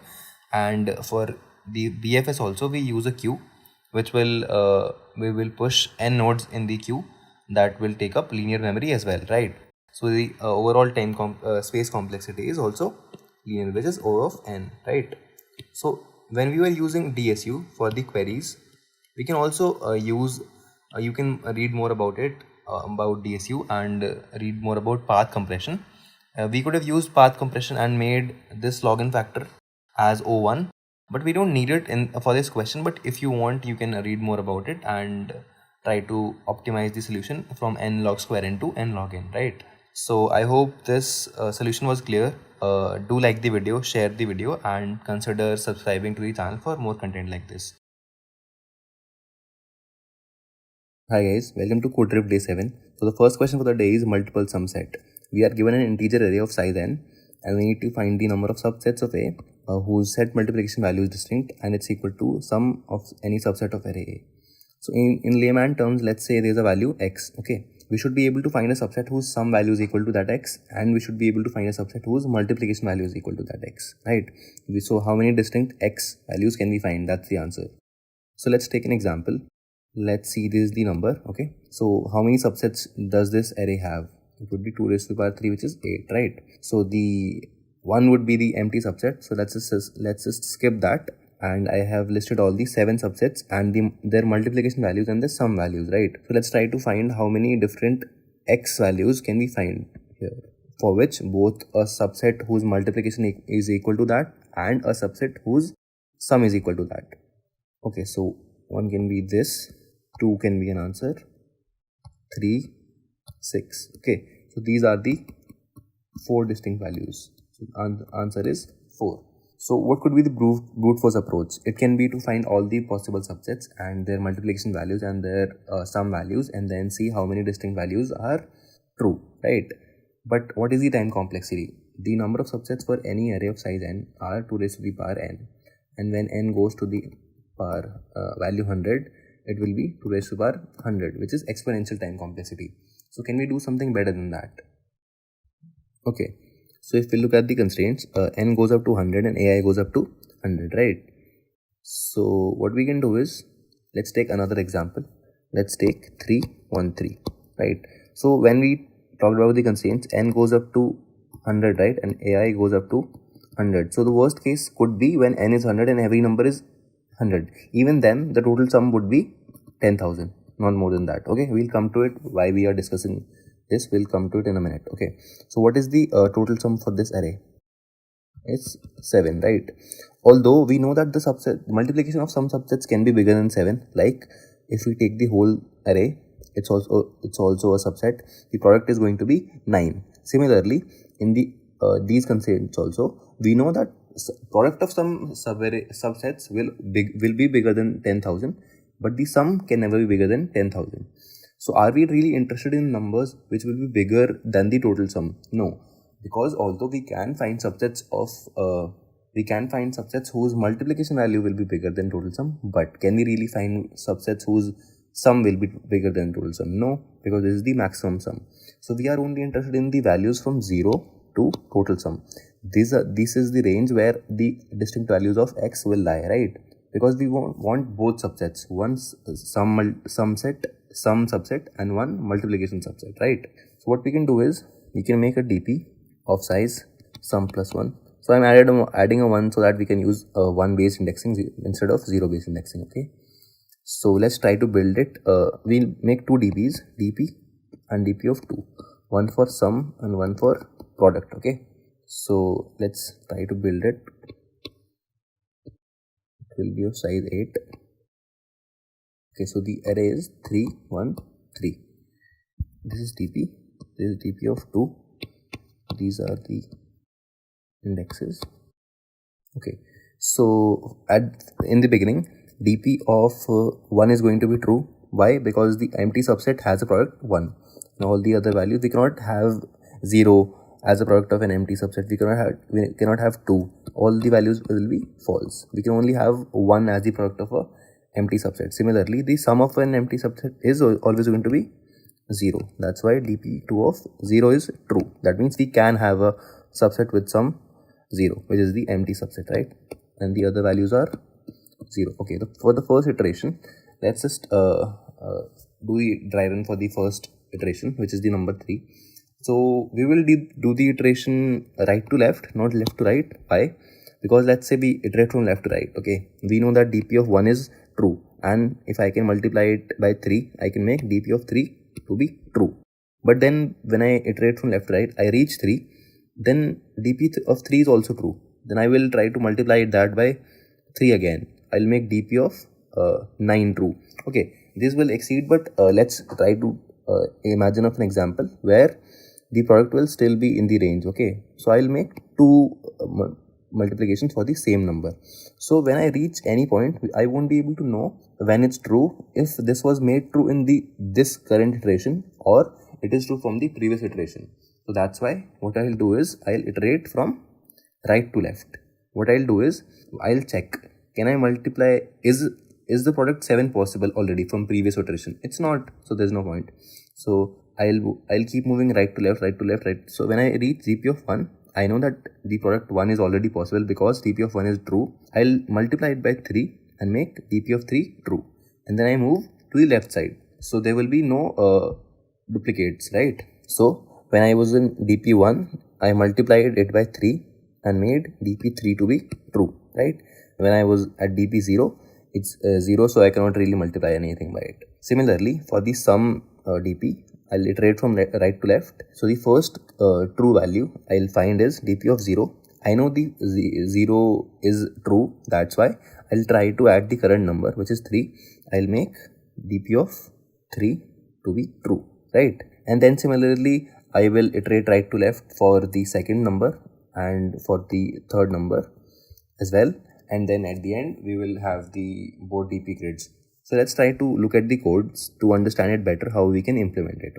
And for the BFS also, we use a queue, which will we will push n nodes in the queue, that will take up linear memory as well, right? So the overall time space complexity is also linear, which is O of n, right? So when we were using DSU for the queries, we can also use you can read more about it about DSU and read more about path compression. We could have used path compression and made this log n factor as O1, but we don't need it in for this question. But if you want, you can read more about it and try to optimize the solution from n log square n to n log n, right? So I hope this solution was clear. Do like the video, share the video, and consider subscribing to the channel for more content like this. Hi guys, welcome to CodeRiff Day 7. So the first question for the day is multiple sum set. We are given an integer array of size n, and we need to find the number of subsets of A whose set multiplication value is distinct and it's equal to sum of any subset of array A. So in layman terms, let's say there's a value x, okay? We should be able to find a subset whose sum value is equal to that x, and we should be able to find a subset whose multiplication value is equal to that x, right? So how many distinct x values can we find? That's the answer. So let's take an example. Let's see, this is the number, okay? So how many subsets does this array have? It would be 2 raised to the power 3, which is 8, right? So the 1 would be the empty subset. So let's just skip that. And I have listed all the 7 subsets and their multiplication values and the sum values, right? So let's try to find how many different x values can we find here, for which both a subset whose multiplication is equal to that and a subset whose sum is equal to that. Okay, so 1 can be this, 2 can be an answer, 3, 6. Okay, So these are the 4 distinct values. So answer is 4. So what could be the brute force approach? It can be to find all the possible subsets and their multiplication values and their sum values, and then see how many distinct values are true, right? But what is the time complexity? The number of subsets for any array of size n are 2 raised to the power n, and when n goes to the power value 100, it will be 2 raised to the power 100, which is exponential time complexity. So can we do something better than that? Okay, so if we look at the constraints, n goes up to 100 and ai goes up to 100, right? So what we can do is, let's take another example. Let's take 3, 1, 3, right? So when we talked about the constraints, n goes up to 100, right? And ai goes up to 100. So the worst case could be when n is 100 and every number is 100. Even then, the total sum would be 10,000, not more than that. Okay, we'll come to it. Why we are discussing this, we'll come to it in a minute. Okay, so what is the total sum for this array? It's 7, right? Although we know that the multiplication of some subsets can be bigger than 7. Like if we take the whole array, it's also a subset. The product is going to be 9. Similarly, in the these constraints also, we know that product of some subsets will be bigger than 10,000, but the sum can never be bigger than 10,000. So are we really interested in numbers which will be bigger than the total sum? No, because although we can find subsets whose multiplication value will be bigger than total sum, but can we really find subsets whose sum will be bigger than total sum? No, because this is the maximum sum. So we are only interested in the values from 0 to total sum. This is the range where the distinct values of x will lie, right? Because we want both subsets, one sum subset and one multiplication subset, right? So what we can do is, we can make a DP of size sum plus 1. So I'm adding a 1 so that we can use 1 based indexing instead of 0 based indexing. Okay, so let's try to build it. We'll make 2 DPs, DP and DP of 2, one for sum and one for product. Okay, so let's try to build it. It will be of size 8. Okay, so the array is 3, 1, 3. This is DP. This is DP of 2. These are the indexes. Okay, so in the beginning, DP of 1 is going to be true. Why? Because the empty subset has a product 1. Now all the other values, we cannot have 0 as a product of an empty subset. We cannot have 2. All the values will be false. We can only have 1 as the product of a empty subset. Similarly, the sum of an empty subset is always going to be 0. That's why DP2 of 0 is true. That means we can have a subset with sum 0, which is the empty subset, right? And the other values are 0. Okay, for the first iteration, let's just do the dry run for the first iteration, which is the number 3. So we will do the iteration right to left, not left to right. Why? Because let's say we iterate from left to right. Okay, we know that DP of 1 is true, and if I can multiply it by 3, I can make DP of 3 to be true. But then when I iterate from left to right, I reach 3, then DP of 3 is also true. Then I will try to multiply that by 3 again. I'll make DP of 9 true. Okay, this will exceed, but let's try to imagine of an example where the product will still be in the range. Okay, so I'll make 2 multiplications for the same number. So when I reach any point, I won't be able to know when it's true if this was made true in this current iteration or it is true from the previous iteration. So that's why what I'll do is, I'll iterate from right to left. What I'll do is, I'll check, can I multiply, is the product 7 possible already from previous iteration? It's not, so there's no point. So I'll keep moving right to left, right to left, right. So when I reach DP of 1, I know that the product 1 is already possible because DP of 1 is true. I'll multiply it by 3 and make DP of 3 true. And then I move to the left side. So there will be no duplicates, right? So when I was in DP1, I multiplied it by 3 and made DP3 to be true, right? When I was at DP0, it's 0, so I cannot really multiply anything by it. Similarly, for the sum DP, I'll iterate from right to left. So the first true value I'll find is DP of 0. I know the 0 is true, that's why I'll try to add the current number, which is 3. I'll make DP of 3 to be true, right? And then similarly, I will iterate right to left for the second number and for the third number as well, and then at the end we will have the both DP grids. So let's try to look at the codes to understand it better, how we can implement it.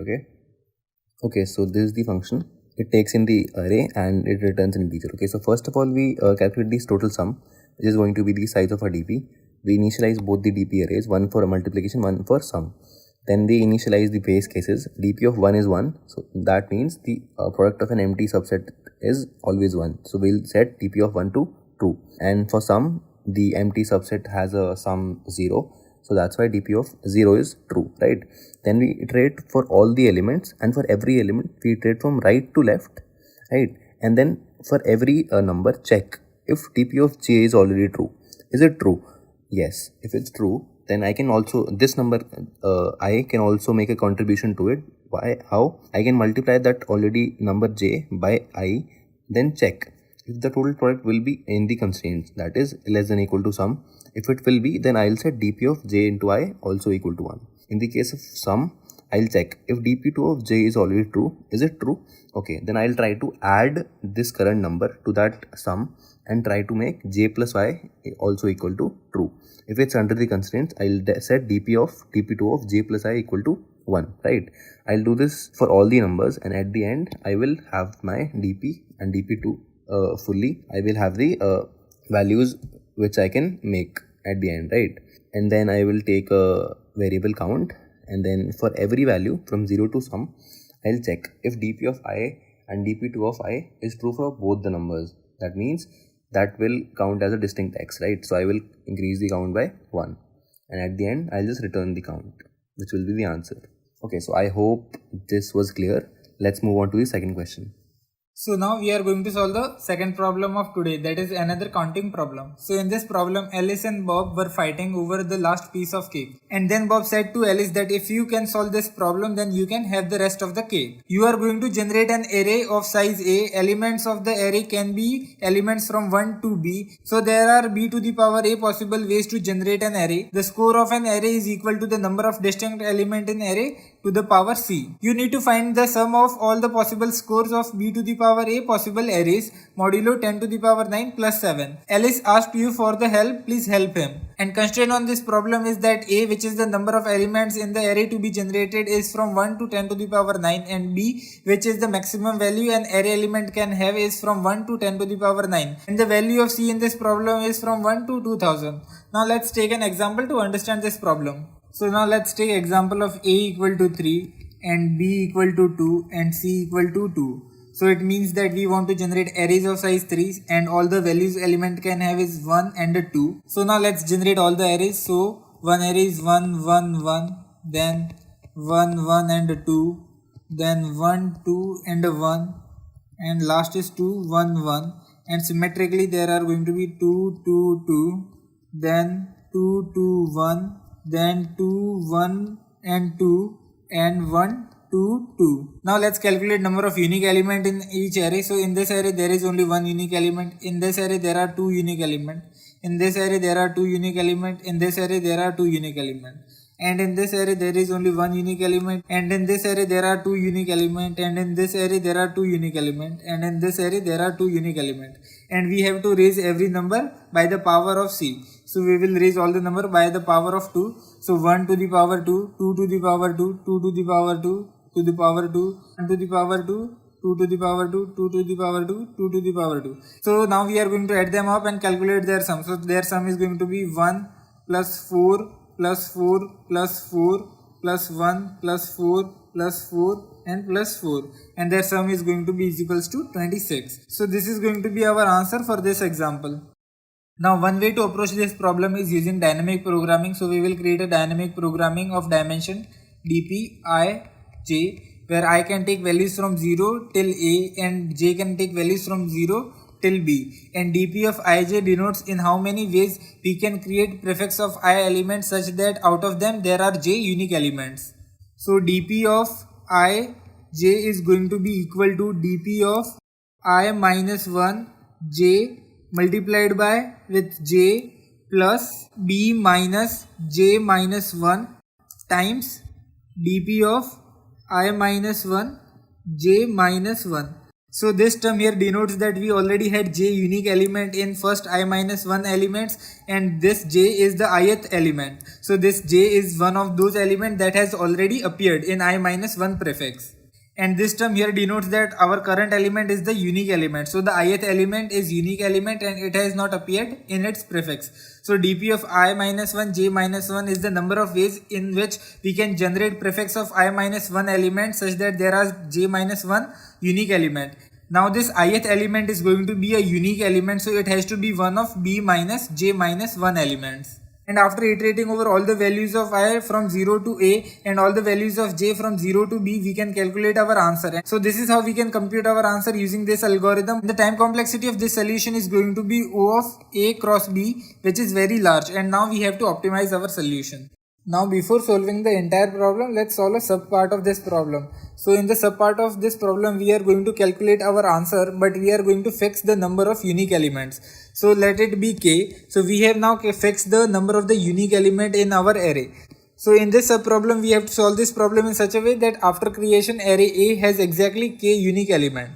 Okay, so this is the function. It takes in the array and it returns an integer. Okay, so first of all we calculate this total sum, which is going to be the size of our DP. We initialize both the DP arrays, one for multiplication, one for sum. Then we initialize the base cases. DP of 1 is 1, so that means the product of an empty subset is always 1. So we'll set DP of 1 to true, and for sum the empty subset has a sum 0, so that's why DP of 0 is true, right? Then we iterate for all the elements, and for every element we iterate from right to left, right? And then for every number check if DP of j is already true. Is it true? Yes. If it's true, then I can also, this number I can also make a contribution to it. Why? How? I can multiply that already number j by I, then check if the total product will be in the constraints, that is less than or equal to sum. If it will be, then I'll set DP of j into I also equal to 1. In the case of sum, I'll check if DP2 of j is already true. Is it true? Okay, then I'll try to add this current number to that sum and try to make j plus I also equal to true. If it's under the constraints, I'll set DP2 of j plus I equal to 1, right? I'll do this for all the numbers, and at the end I will have my DP and DP2 fully. I will have the values which I can make at the end, right? And then I will take a variable count, and then for every value from 0 to sum, I'll check if DP of I and DP2 of I is true for both the numbers. That means that will count as a distinct x, right? So I will increase the count by 1, and at the end I'll just return the count, which will be the answer. Okay, so I hope this was clear. Let's move on to the second question. So now we are going to solve the second problem of today, that is another counting problem. So in this problem, Alice and Bob were fighting over the last piece of cake. And then Bob said to Alice that if you can solve this problem, then you can have the rest of the cake. You are going to generate an array of size A. Elements of the array can be elements from 1 to B. So there are b to the power A possible ways to generate an array. The score of an array is equal to the number of distinct elements in array to the power C. You need to find the sum of all the possible scores of b to the power A possible arrays modulo 10 to the power 9 plus 7. Alice asked you for the help, please help him. And constraint on this problem is that A, which is the number of elements in the array to be generated, is from 1 to 10 to the power 9, and B, which is the maximum value an array element can have, is from 1 to 10 to the power 9. And the value of C in this problem is from 1 to 2000. Now let's take an example to understand this problem. So now let's take example of A equal to 3 and B equal to 2 and C equal to 2. So it means that we want to generate arrays of size 3 and all the values element can have is 1 and 2. So now let's generate all the arrays. So one array is 1, 1, 1, then 1, 1 and 2, then 1, 2 and 1, and last is 2, 1, 1. And symmetrically there are going to be 2, 2, 2, then 2, 2, 1, then 2, 1 and 2, and 1, 2, 2. Now let's calculate number of unique element in each array. So in this array there is only one unique element. In this array there are two unique element. In this array there are two unique element. In this array there are two unique element. And in this array there is only one unique element. And in this array there are two unique element. And in this array there are two unique element. And in this array there are two unique element. And we have to raise every number by the power of C. So we will raise all the number by the power of 2. So 1 to the power 2, 2 to the power 2, 2 to the power 2, to the power 2, 1 to the power 2, 2 to the power 2, 2 to the power 2, 2 to the power 2. So now we are going to add them up and calculate their sum. So their sum is going to be 1 plus 4 plus 4 plus 4 plus 1 plus 4 plus 4 and plus 4, and their sum is going to be is equals to 26. So this is going to be our answer for this example. Now one way to approach this problem is using dynamic programming. So we will create a dynamic programming of dimension dp I j, where I can take values from 0 till A and j can take values from 0 till B, and dp of ij denotes in how many ways we can create prefix of I elements such that out of them there are j unique elements. So dp of I j is going to be equal to dp of I minus 1 j multiplied by with j plus b minus j minus 1 times dp of I minus 1 j minus 1. So this term here denotes that we already had j unique element in first I minus 1 elements, and this j is the ith element. So this j is one of those elements that has already appeared in I minus 1 prefix. And this term here denotes that our current element is the unique element. So the ith element is unique element and it has not appeared in its prefix. So dp of I minus 1 j minus 1 is the number of ways in which we can generate prefix of I minus 1 element such that there are j minus 1 unique element. Now this ith element is going to be a unique element, so it has to be one of b minus j minus 1 elements. And after iterating over all the values of I from 0 to a and all the values of j from 0 to b, we can calculate our answer. And so this is how we can compute our answer using this algorithm. The time complexity of this solution is going to be O of a cross b, which is very large, and now we have to optimize our solution. Now before solving the entire problem, let's solve a subpart of this problem. So in the subpart of this problem, we are going to calculate our answer, but we are going to fix the number of unique elements. So let it be k. So we have now fixed the number of the unique element in our array. So in this subproblem, we have to solve this problem in such a way that after creation, array A has exactly k unique element.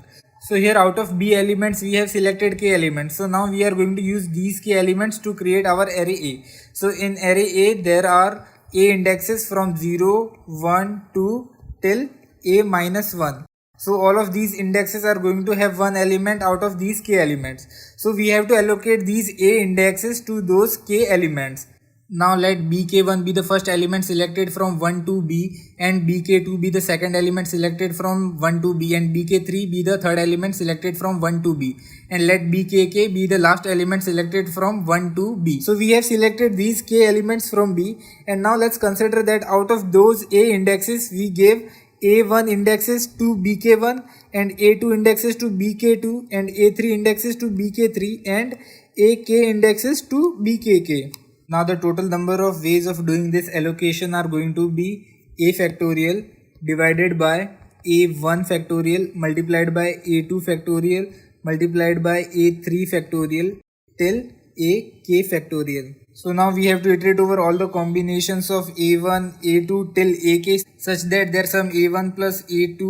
So here out of b elements, we have selected k elements. So now we are going to use these k elements to create our array A. So in array A, there are a indexes from 0, 1, 2 till a minus 1. So all of these indexes are going to have one element out of these k elements. So we have to allocate these a indexes to those k elements. Now let bk1 be the first element selected from 1 to b, and bk2 be the second element selected from 1 to b, and bk3 be the third element selected from 1 to b, and let bkk be the last element selected from 1 to b. So we have selected these k elements from b, and now let's consider that out of those a indexes, we gave a1 indexes to bk1 and a2 indexes to bk2 and a3 indexes to bk3 and ak indexes to bkk. Now the total number of ways of doing this allocation are going to be a factorial divided by a1 factorial multiplied by a2 factorial multiplied by a3 factorial till a k factorial. So now we have to iterate over all the combinations of a1, a2 till ak such that their sum a1 plus a2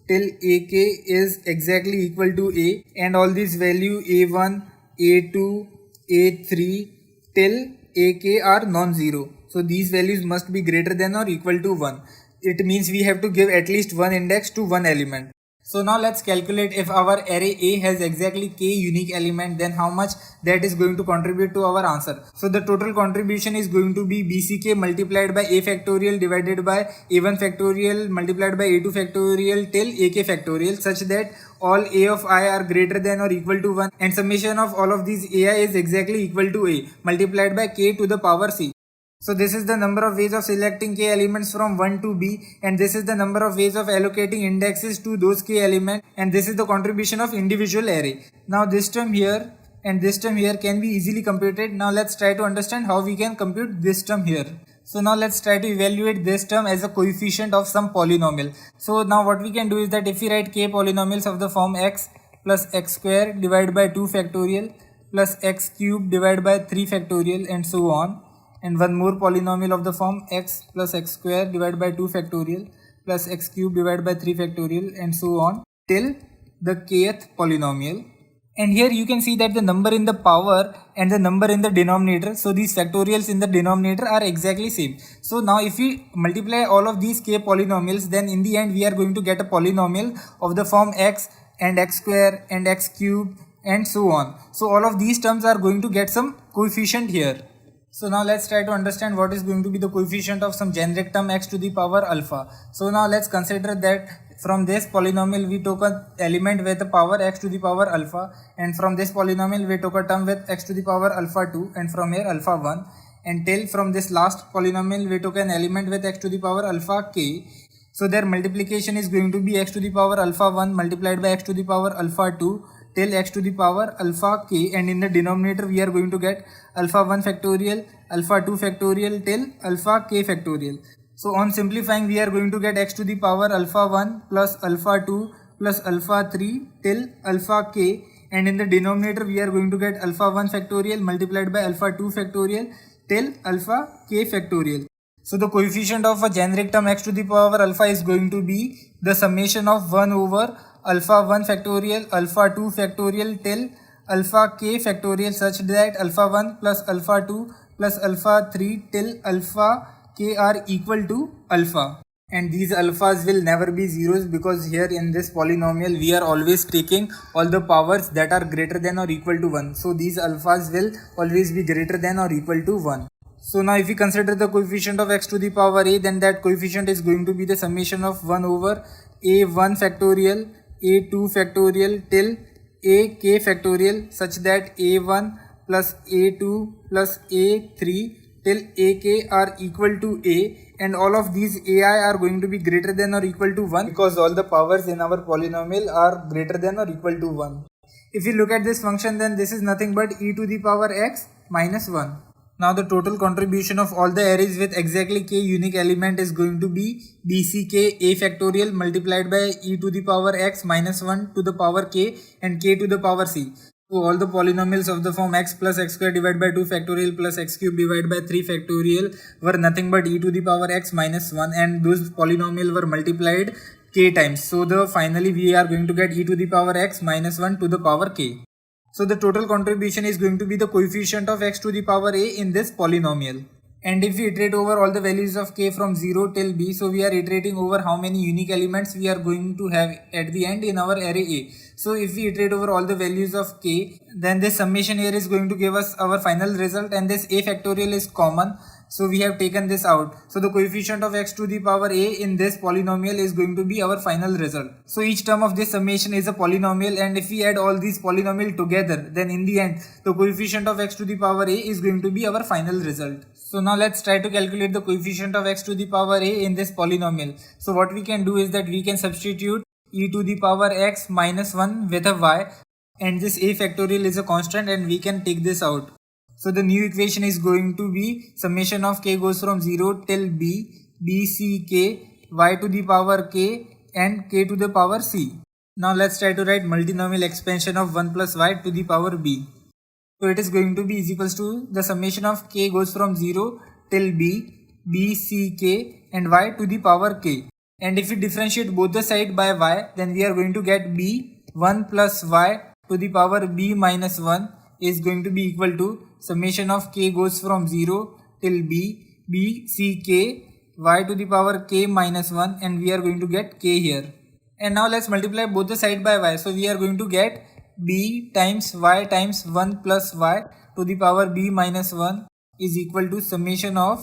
till ak is exactly equal to a, and all these value a1, a2, a3 till ak are non-zero. So these values must be greater than or equal to 1. It means we have to give at least one index to one element. So now let's calculate if our array A has exactly k unique element, then how much that is going to contribute to our answer. So the total contribution is going to be bck multiplied by a factorial divided by a1 factorial multiplied by a2 factorial till ak factorial, such that all a of I are greater than or equal to 1, and summation of all of these ai is exactly equal to a multiplied by k to the power c. So this is the number of ways of selecting k elements from 1 to b, and this is the number of ways of allocating indexes to those k elements, and this is the contribution of individual array. Now this term here and this term here can be easily computed. Now let's try to understand how we can compute this term here. So now let's try to evaluate this term as a coefficient of some polynomial. So now what we can do is that if we write k polynomials of the form x plus x square divided by 2 factorial plus x cube divided by 3 factorial and so on, and one more polynomial of the form x plus x square divided by 2 factorial plus x cube divided by 3 factorial and so on till the kth polynomial. And here you can see that the number in the power and the number in the denominator, so these factorials in the denominator are exactly same. So now if we multiply all of these k polynomials, then in the end we are going to get a polynomial of the form x and x square and x cube and so on. So all of these terms are going to get some coefficient here. So now let's try to understand what is going to be the coefficient of some generic term x to the power alpha. So now let's consider that from this polynomial we took an element with the power x to the power alpha, and from this polynomial we took a term with x to the power alpha 2, and from here alpha 1, and till from this last polynomial we took an element with x to the power alpha k. So their multiplication is going to be x to the power alpha 1 multiplied by x to the power alpha 2 till x to the power alpha k, and in the denominator we are going to get alpha 1 factorial, alpha 2 factorial till alpha k factorial. So on simplifying we are going to get x to the power alpha 1 plus alpha 2 plus alpha 3 till alpha k, and in the denominator we are going to get alpha 1 factorial multiplied by alpha 2 factorial till alpha k factorial. So the coefficient of a generic term x to the power alpha is going to be the summation of 1 over alpha 1 factorial, alpha 2 factorial till alpha k factorial, such that alpha 1 plus alpha 2 plus alpha 3 till alpha k are equal to alpha. And these alphas will never be zeros, because here in this polynomial we are always taking all the powers that are greater than or equal to 1. So these alphas will always be greater than or equal to 1. So now if we consider the coefficient of x to the power a, then that coefficient is going to be the summation of 1 over a1 factorial, a2 factorial till ak factorial, such that a1 plus a2 plus a3 till ak are equal to a, and all of these ai are going to be greater than or equal to 1, because all the powers in our polynomial are greater than or equal to 1. If you look at this function, then this is nothing but e to the power x minus 1. Now the total contribution of all the arrays with exactly k unique element is going to be bck a factorial multiplied by e to the power x minus 1 to the power k and k to the power c. So all the polynomials of the form x plus x square divided by 2 factorial plus x cube divided by 3 factorial were nothing but e to the power x minus 1, and those polynomial were multiplied k times. So finally we are going to get e to the power x minus 1 to the power k. So the total contribution is going to be the coefficient of x to the power a in this polynomial. And if we iterate over all the values of k from 0 till b, so we are iterating over how many unique elements we are going to have at the end in our array a. So if we iterate over all the values of k, then this summation here is going to give us our final result, and this a factorial is common. So we have taken this out. So the coefficient of x to the power a in this polynomial is going to be our final result. So each term of this summation is a polynomial, and if we add all these polynomial together, then in the end the coefficient of x to the power a is going to be our final result. So now let's try to calculate the coefficient of x to the power a in this polynomial. So what we can do is that we can substitute e to the power x minus 1 with a y, and this a factorial is a constant, and we can take this out. So the new equation is going to be summation of k goes from 0 till b, bck y to the power k and k to the power c. Now let's try to write multinomial expansion of 1 plus y to the power b. So it is going to be is equals to the summation of k goes from 0 till b, bck and y to the power k. And if we differentiate both the side by y, then we are going to get b 1 plus y to the power b minus 1 is going to be equal to summation of k goes from 0 till b, bck y to the power k minus 1, and we are going to get k here. And now let's multiply both the side by y. So we are going to get b times y times 1 plus y to the power b minus 1 is equal to summation of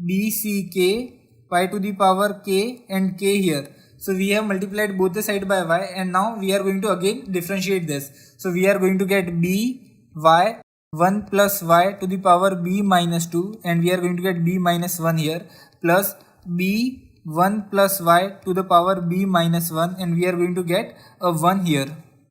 bck y to the power k and k here. So we have multiplied both the side by y, and now we are going to again differentiate this. So we are going to get b y 1 plus y to the power b minus 2, and we are going to get b minus 1 here, plus b 1 plus y to the power b minus 1, and we are going to get a 1 here,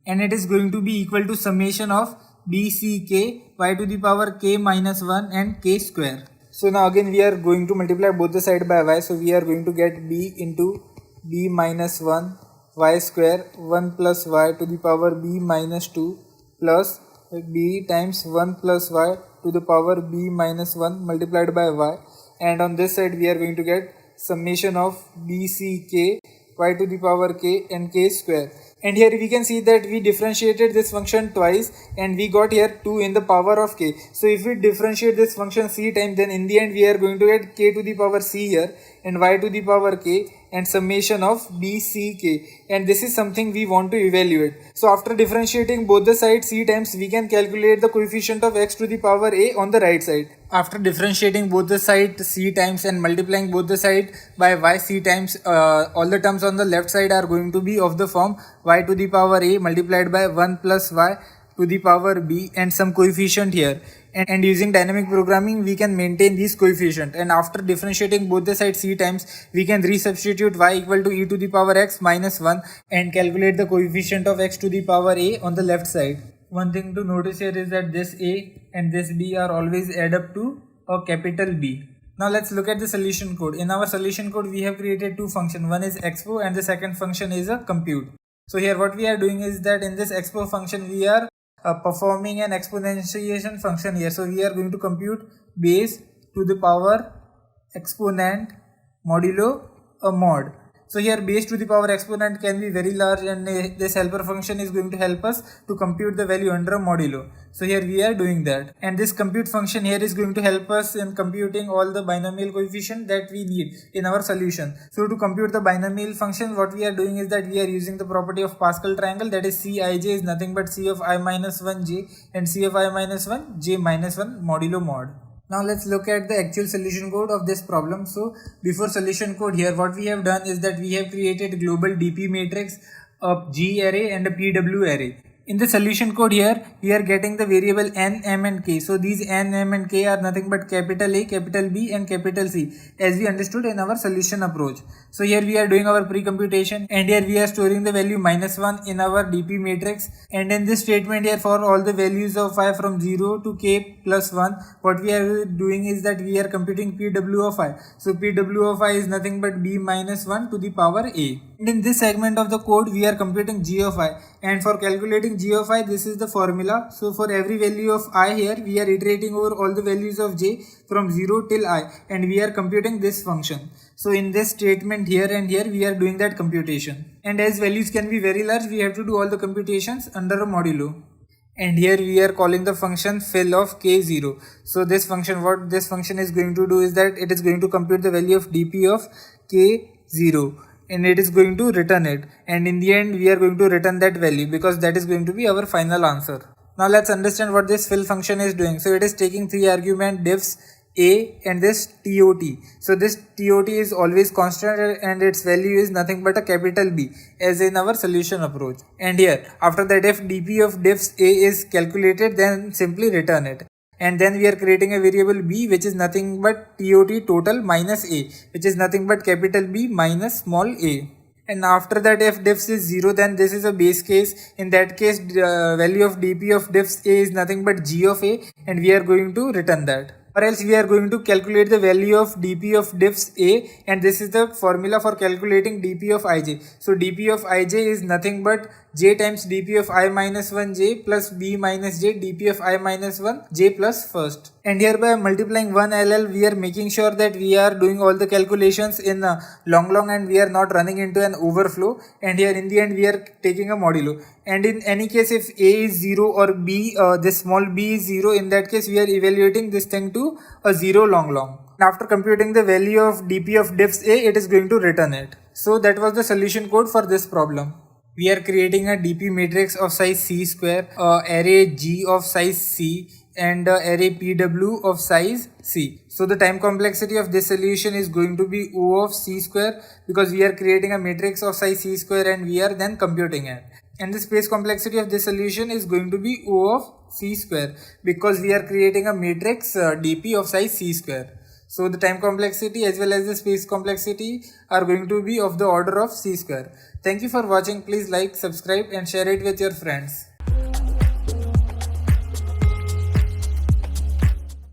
and it is going to be equal to summation of bck y to the power k minus 1 and k square. So now again we are going to multiply both the side by y. So we are going to get b into b minus 1 y square 1 plus y to the power b minus 2 plus b times 1 plus y to the power b minus 1 multiplied by y, and on this side we are going to get summation of bck y to the power k and k square. And here we can see that we differentiated this function twice, and we got here 2 in the power of k. So if we differentiate this function c times, then in the end we are going to get k to the power c here and y to the power k and summation of bck, and this is something we want to evaluate. So after differentiating both the sides c times, we can calculate the coefficient of x to the power a on the right side. After differentiating both the sides c times and multiplying both the side by y c times, all the terms on the left side are going to be of the form y to the power a multiplied by 1 plus y to the power b and some coefficient here. And using dynamic programming, we can maintain these coefficient, and after differentiating both the sides c times, we can resubstitute y equal to e to the power x minus 1 and calculate the coefficient of x to the power a on the left side. One thing to notice here is that this a and this b are always add up to a capital B. Now let's look at the solution code. In our solution code, we have created two functions. One is expo and the second function is a compute. So here what we are doing is that in this expo function, we are performing an exponentiation function here. So we are going to compute base to the power exponent modulo a mod. So here base to the power exponent can be very large, and this helper function is going to help us to compute the value under a modulo. So here we are doing that, and this compute function here is going to help us in computing all the binomial coefficient that we need in our solution. So to compute the binomial function, what we are doing is that we are using the property of Pascal triangle, that is Cij is nothing but C of I minus 1 j and C of I minus 1 j minus 1 modulo mod. Now let's look at the actual solution code of this problem. So before solution code, here what we have done is that we have created global DP matrix, a G array and a PW array. In the solution code here, we are getting the variable n, m and k. So these n, m and k are nothing but capital A, capital B and capital C, as we understood in our solution approach. So here we are doing our pre-computation, and here we are storing the value -1 in our DP matrix. And in this statement here, for all the values of I from 0 to k plus 1, what we are doing is that we are computing PW of I. So PW of I is nothing but b minus 1 to the power a. And in this segment of the code, we are computing g of I, and for calculating g of I, this is the formula. So for every value of I here, we are iterating over all the values of j from 0 till I, and we are computing this function. So in this statement here and here, we are doing that computation. And as values can be very large, we have to do all the computations under a modulo. And here we are calling the function fill of k0. So this function, what this function is going to do is that it is going to compute the value of dp of k0, and it is going to return it, and in the end we are going to return that value because that is going to be our final answer. Now let's understand what this fill function is doing. So it is taking 3 argument diffs a and this tot. So this tot is always constant, and its value is nothing but a capital B, as in our solution approach. And here after that, if dp of diffs a is calculated, then simply return it. And then we are creating a variable b, which is nothing but tot total minus a, which is nothing but capital B minus small a. And after that, if diffs is 0, then this is a base case. In that case, value of dp of diffs a is nothing but g of a, and we are going to return that. Or else we are going to calculate the value of dp of diffs a, and this is the formula for calculating dp of ij. So dp of ij is nothing but j times dp of I minus 1 j plus b minus j dp of I minus 1 j plus first. And here by multiplying 1 ll, we are making sure that we are doing all the calculations in long and we are not running into an overflow. And here in the end, we are taking a modulo. And in any case, if a is 0 or b, this small b is 0, in that case we are evaluating this thing to a 0 long. After computing the value of dp of diffs a, it is going to return it. So that was the solution code for this problem. We are creating a DP matrix of size C square, array G of size C, and array PW of size C. So the time complexity of this solution is going to be O of C square, because we are creating a matrix of size C square and we are then computing it. And the space complexity of this solution is going to be O of C square, because we are creating a matrix DP of size C square. So the time complexity as well as the space complexity are going to be of the order of C square. Thank you for watching. Please like, subscribe and share it with your friends.